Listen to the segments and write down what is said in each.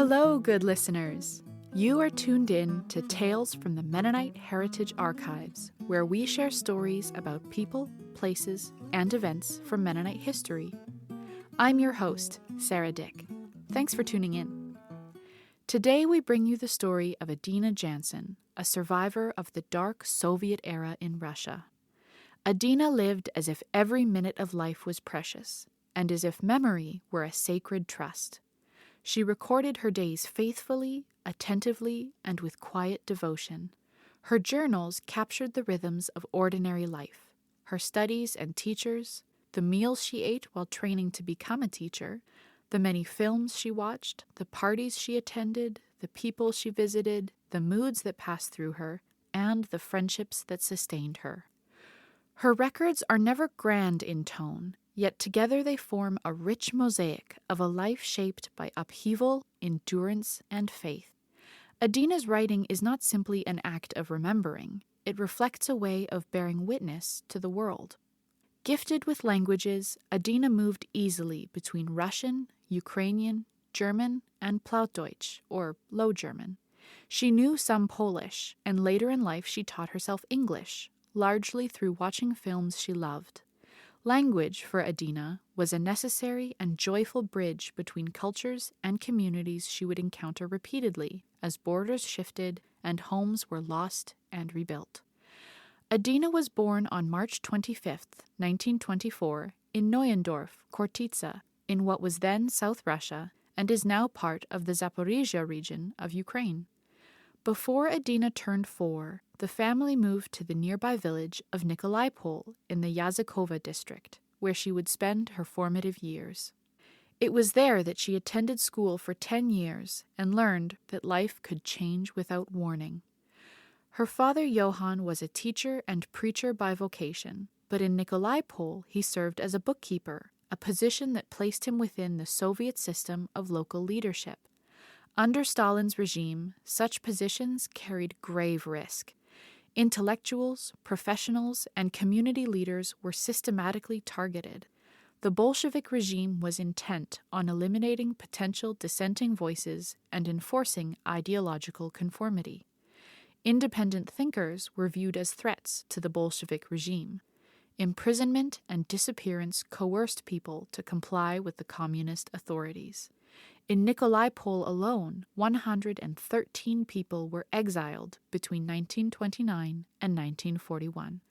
Hello, good listeners. You are tuned in to Tales from the Mennonite Heritage Archives, where we share stories about people, places, and events from Mennonite history. I'm your host, Sara Dyck. Thanks for tuning in. Today we bring you the story of Adina Janzen, a survivor of the dark Soviet era in Russia. Adina lived as if every minute of life was precious, and as if memory were a sacred trust. She recorded her days faithfully, attentively, and with quiet devotion. Her journals captured the rhythms of ordinary life, her studies and teachers, the meals she ate while training to become a teacher, the many films she watched, the parties she attended, the people she visited, the moods that passed through her, and the friendships that sustained her. Her records are never grand in tone, yet together they form a rich mosaic of a life shaped by upheaval, endurance, and faith. Adina's writing is not simply an act of remembering, it reflects a way of bearing witness to the world. Gifted with languages, Adina moved easily between Russian, Ukrainian, German, and Plattdeutsch, or Low German. She knew some Polish, and later in life she taught herself English, largely through watching films she loved. Language, for Adina, was a necessary and joyful bridge between cultures and communities she would encounter repeatedly as borders shifted and homes were lost and rebuilt. Adina was born on March 25, 1924, in Neuendorf, Khortytsa, in what was then South Russia and is now part of the Zaporizhia region of Ukraine. Before Adina turned 4, the family moved to the nearby village of Nikolaipol in the Yazykova district, where she would spend her formative years. It was there that she attended school for 10 years and learned that life could change without warning. Her father Johann was a teacher and preacher by vocation, but in Nikolaipol he served as a bookkeeper, a position that placed him within the Soviet system of local leadership. Under Stalin's regime, such positions carried grave risk. Intellectuals, professionals, and community leaders were systematically targeted. The Bolshevik regime was intent on eliminating potential dissenting voices and enforcing ideological conformity. Independent thinkers were viewed as threats to the Bolshevik regime. Imprisonment and disappearance coerced people to comply with the communist authorities. In Nikolaipol alone, 113 people were exiled between 1929 and 1941.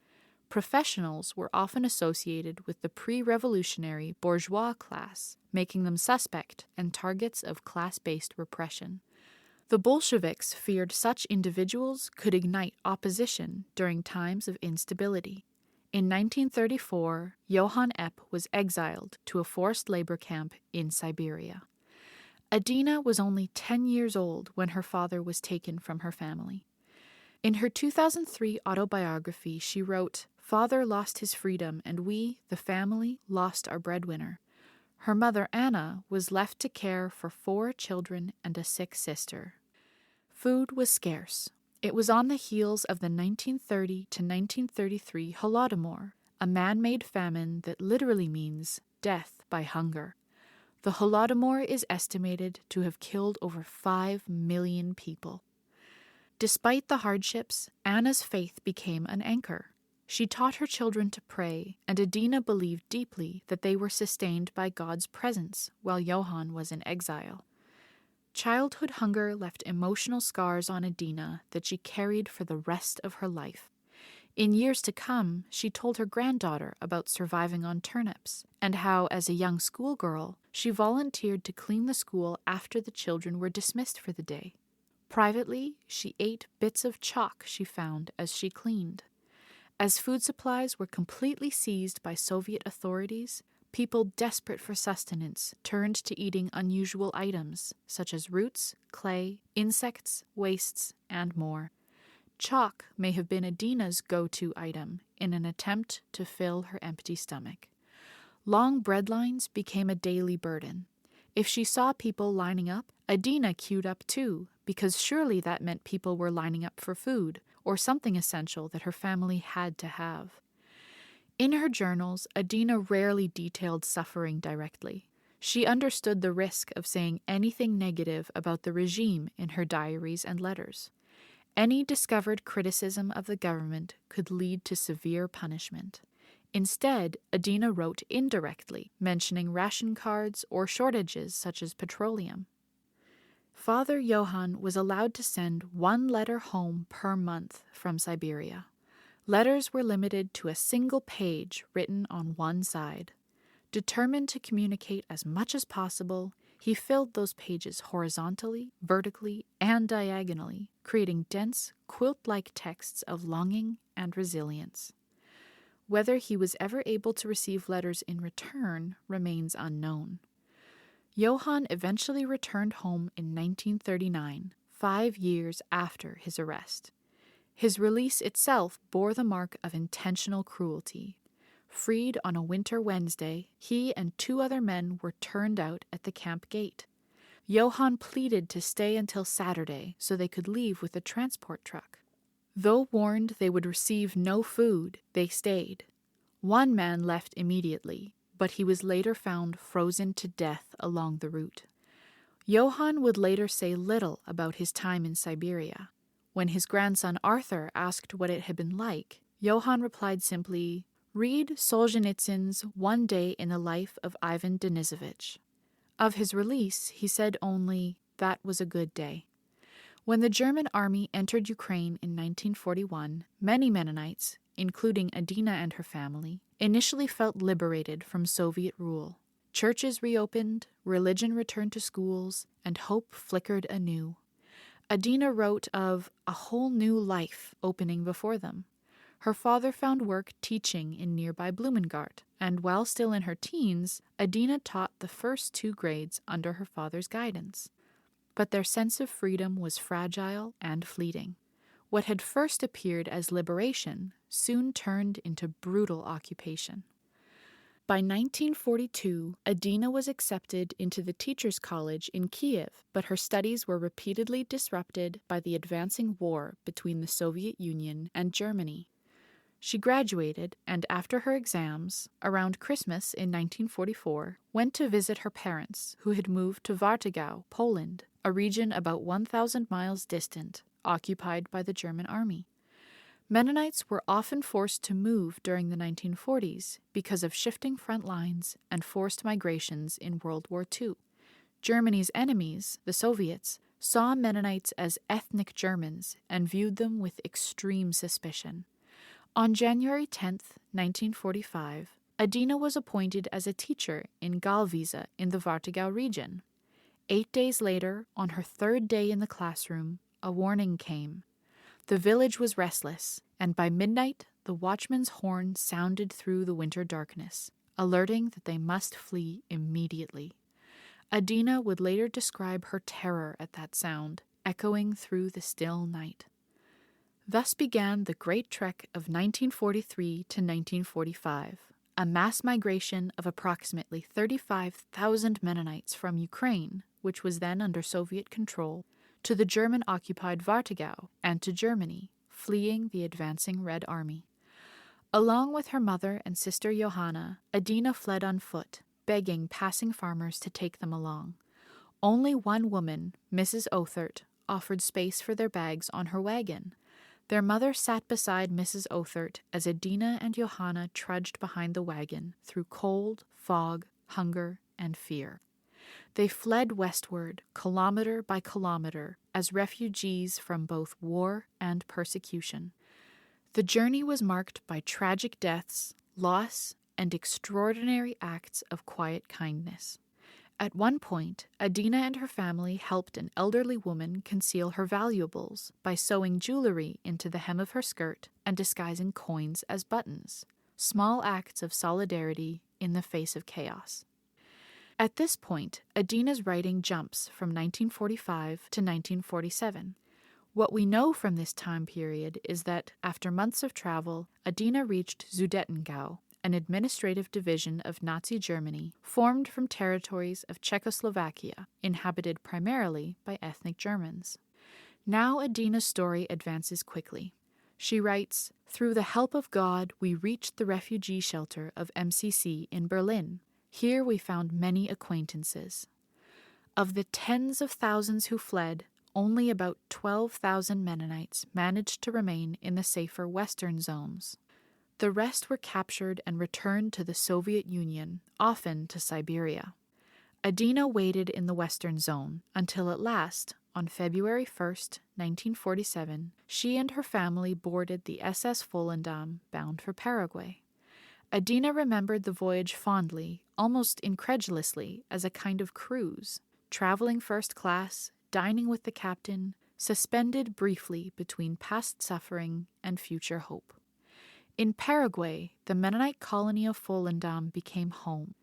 Professionals were often associated with the pre-revolutionary bourgeois class, making them suspect and targets of class-based repression. The Bolsheviks feared such individuals could ignite opposition during times of instability. In 1934, Johann Epp was exiled to a forced labor camp in Siberia. Adina was only 10 years old when her father was taken from her family. In her 2003 autobiography, she wrote, "Father lost his freedom and we, the family, lost our breadwinner." Her mother, Anna, was left to care for 4 children and a sick sister. Food was scarce. It was on the heels of the 1930 to 1933 Holodomor, a man-made famine that literally means death by hunger. The Holodomor is estimated to have killed over 5 million people. Despite the hardships, Anna's faith became an anchor. She taught her children to pray, and Adina believed deeply that they were sustained by God's presence while Johann was in exile. Childhood hunger left emotional scars on Adina that she carried for the rest of her life. In years to come, she told her granddaughter about surviving on turnips and how, as a young schoolgirl, she volunteered to clean the school after the children were dismissed for the day. Privately, she ate bits of chalk she found as she cleaned. As food supplies were completely seized by Soviet authorities, people desperate for sustenance turned to eating unusual items, such as roots, clay, insects, wastes, and more. Chalk may have been Adina's go-to item in an attempt to fill her empty stomach. Long bread lines became a daily burden. If she saw people lining up, Adina queued up too, because surely that meant people were lining up for food, or something essential that her family had to have. In her journals, Adina rarely detailed suffering directly. She understood the risk of saying anything negative about the regime in her diaries and letters. Any discovered criticism of the government could lead to severe punishment. Instead, Adina wrote indirectly, mentioning ration cards or shortages such as petroleum. Father Johann was allowed to send one letter home per month from Siberia. Letters were limited to a single page written on one side. Determined to communicate as much as possible, he filled those pages horizontally, vertically, and diagonally, creating dense, quilt-like texts of longing and resilience. Whether he was ever able to receive letters in return remains unknown. Johann eventually returned home in 1939, 5 years after his arrest. His release itself bore the mark of intentional cruelty. Freed on a winter Wednesday, he and 2 other men were turned out at the camp gate. Johann pleaded to stay until Saturday so they could leave with a transport truck. Though warned they would receive no food, they stayed. One man left immediately, but he was later found frozen to death along the route. Johann would later say little about his time in Siberia. When his grandson Arthur asked what it had been like, Johann replied simply, "Read Solzhenitsyn's One Day in the Life of Ivan Denisovich." Of his release, he said only, "That was a good day." When the German army entered Ukraine in 1941, many Mennonites, including Adina and her family, initially felt liberated from Soviet rule. Churches reopened, religion returned to schools, and hope flickered anew. Adina wrote of a whole new life opening before them. Her father found work teaching in nearby Blumengart, and while still in her teens, Adina taught the first 2 grades under her father's guidance. But their sense of freedom was fragile and fleeting. What had first appeared as liberation soon turned into brutal occupation. By 1942, Adina was accepted into the Teachers' College in Kiev, but her studies were repeatedly disrupted by the advancing war between the Soviet Union and Germany. She graduated, and after her exams, around Christmas in 1944, went to visit her parents, who had moved to Wartegau, Poland, a region about 1,000 miles distant, occupied by the German army. Mennonites were often forced to move during the 1940s because of shifting front lines and forced migrations in World War II. Germany's enemies, the Soviets, saw Mennonites as ethnic Germans and viewed them with extreme suspicion. On January 10, 1945, Adina was appointed as a teacher in Gallwiese in the Wartegau region. 8 days later, on her 3rd day in the classroom, a warning came. The village was restless, and by midnight the watchman's horn sounded through the winter darkness, alerting that they must flee immediately. Adina would later describe her terror at that sound, echoing through the still night. Thus began the Great Trek of 1943 to 1945, a mass migration of approximately 35,000 Mennonites from Ukraine, which was then under Soviet control, to the German-occupied Wartegau and to Germany, fleeing the advancing Red Army. Along with her mother and sister Johanna, Adina fled on foot, begging passing farmers to take them along. Only one woman, Mrs. Othert, offered space for their bags on her wagon. Their mother sat beside Mrs. Othert as Adina and Johanna trudged behind the wagon through cold, fog, hunger, and fear. They fled westward, kilometer by kilometer, as refugees from both war and persecution. The journey was marked by tragic deaths, loss, and extraordinary acts of quiet kindness. At one point, Adina and her family helped an elderly woman conceal her valuables by sewing jewelry into the hem of her skirt and disguising coins as buttons, small acts of solidarity in the face of chaos. At this point, Adina's writing jumps from 1945 to 1947. What we know from this time period is that, after months of travel, Adina reached Sudetengau, an administrative division of Nazi Germany formed from territories of Czechoslovakia, inhabited primarily by ethnic Germans. Now Adina's story advances quickly. She writes, "Through the help of God, we reached the refugee shelter of MCC in Berlin. Here we found many acquaintances. Of the tens of thousands who fled, only about 12,000 Mennonites managed to remain in the safer western zones. The rest were captured and returned to the Soviet Union, often to Siberia. Adina waited in the western zone until at last, on February 1st, 1947, she and her family boarded the SS Volendam bound for Paraguay. Adina remembered the voyage fondly, almost incredulously, as a kind of cruise, traveling first class, dining with the captain, suspended briefly between past suffering and future hope. In Paraguay, the Mennonite colony of Volendam became home.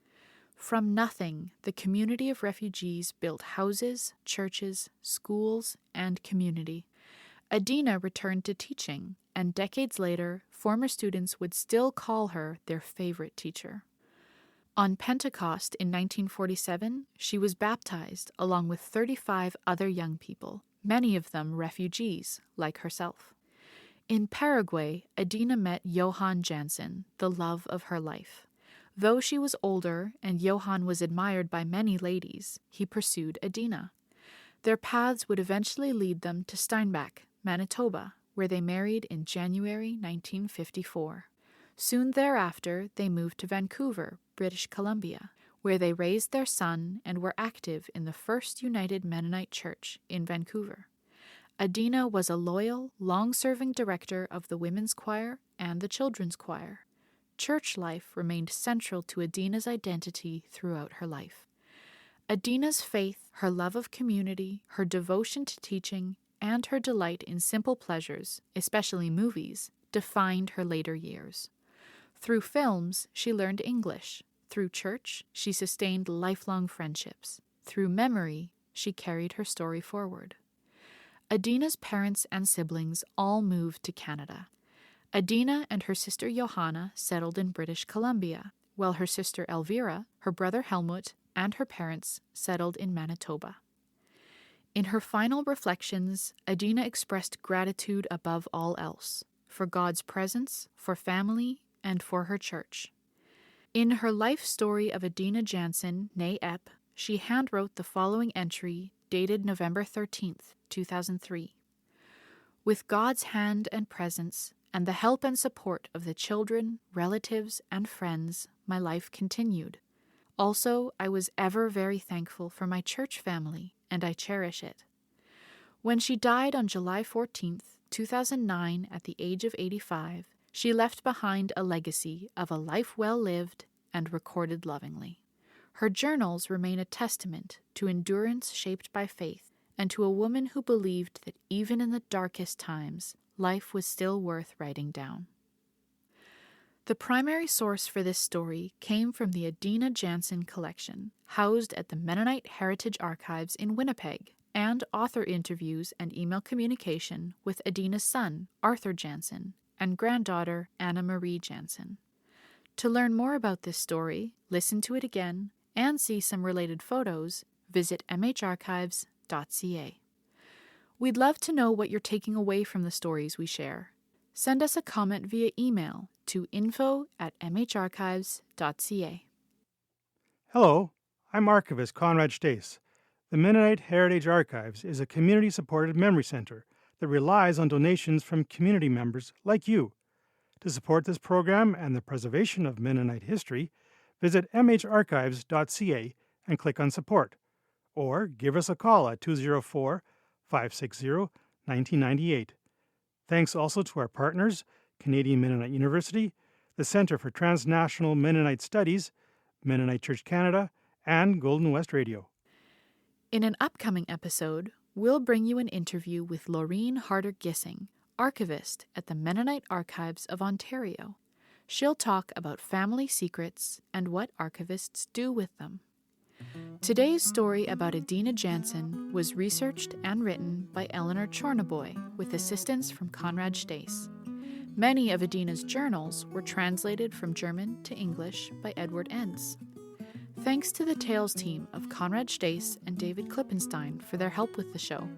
From nothing, the community of refugees built houses, churches, schools, and community. Adina returned to teaching, and decades later, former students would still call her their favorite teacher. On Pentecost in 1947, she was baptized along with 35 other young people, many of them refugees, like herself. In Paraguay, Adina met Johann Janzen, the love of her life. Though she was older and Johann was admired by many ladies, he pursued Adina. Their paths would eventually lead them to Steinbach, Manitoba, where they married in January 1954. Soon thereafter, they moved to Vancouver, British Columbia, where they raised their son and were active in the First United Mennonite Church in Vancouver. Adina was a loyal, long-serving director of the women's choir and the children's choir. Church life remained central to Adina's identity throughout her life. Adina's faith, her love of community, her devotion to teaching, and her delight in simple pleasures, especially movies, defined her later years. Through films, she learned English. Through church, she sustained lifelong friendships. Through memory, she carried her story forward. Adina's parents and siblings all moved to Canada. Adina and her sister Johanna settled in British Columbia, while her sister Elvira, her brother Helmut, and her parents settled in Manitoba. In her final reflections, Adina expressed gratitude above all else, for God's presence, for family, and for her church. In her life story of Adina Janzen, née Epp, she handwrote the following entry, dated November 13th, 2003. With God's hand and presence, and the help and support of the children, relatives, and friends, my life continued. Also, I was ever very thankful for my church family, and I cherish it. When she died on July 14th, 2009, at the age of 85, she left behind a legacy of a life well lived and recorded lovingly. Her journals remain a testament to endurance shaped by faith and to a woman who believed that even in the darkest times, life was still worth writing down. The primary source for this story came from the Adina Janzen collection, housed at the Mennonite Heritage Archives in Winnipeg, and author interviews and email communication with Adina's son, Arthur Janzen, and granddaughter, Anna Marie Janzen. To learn more about this story, listen to it again, and see some related photos, visit mharchives.ca. We'd love to know what you're taking away from the stories we share. Send us a comment via email to info@mharchives.ca. Hello, I'm Archivist Conrad Stace. The Mennonite Heritage Archives is a community-supported memory center that relies on donations from community members like you. To support this program and the preservation of Mennonite history, visit mharchives.ca and click on Support, or give us a call at 204-560-1998. Thanks also to our partners, Canadian Mennonite University, the Centre for Transnational Mennonite Studies, Mennonite Church Canada, and Golden West Radio. In an upcoming episode, we'll bring you an interview with Laureen Harder-Gissing, archivist at the Mennonite Archives of Ontario. She'll talk about family secrets and what archivists do with them. Today's story about Adina Janzen was researched and written by Eleanor Chornaboy with assistance from Conrad Stace. Many of Adina's journals were translated from German to English by Edward Entz. Thanks to the Tales team of Conrad Stace and David Klippenstein for their help with the show.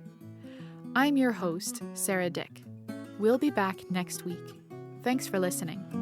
I'm your host, Sara Dyck. We'll be back next week. Thanks for listening.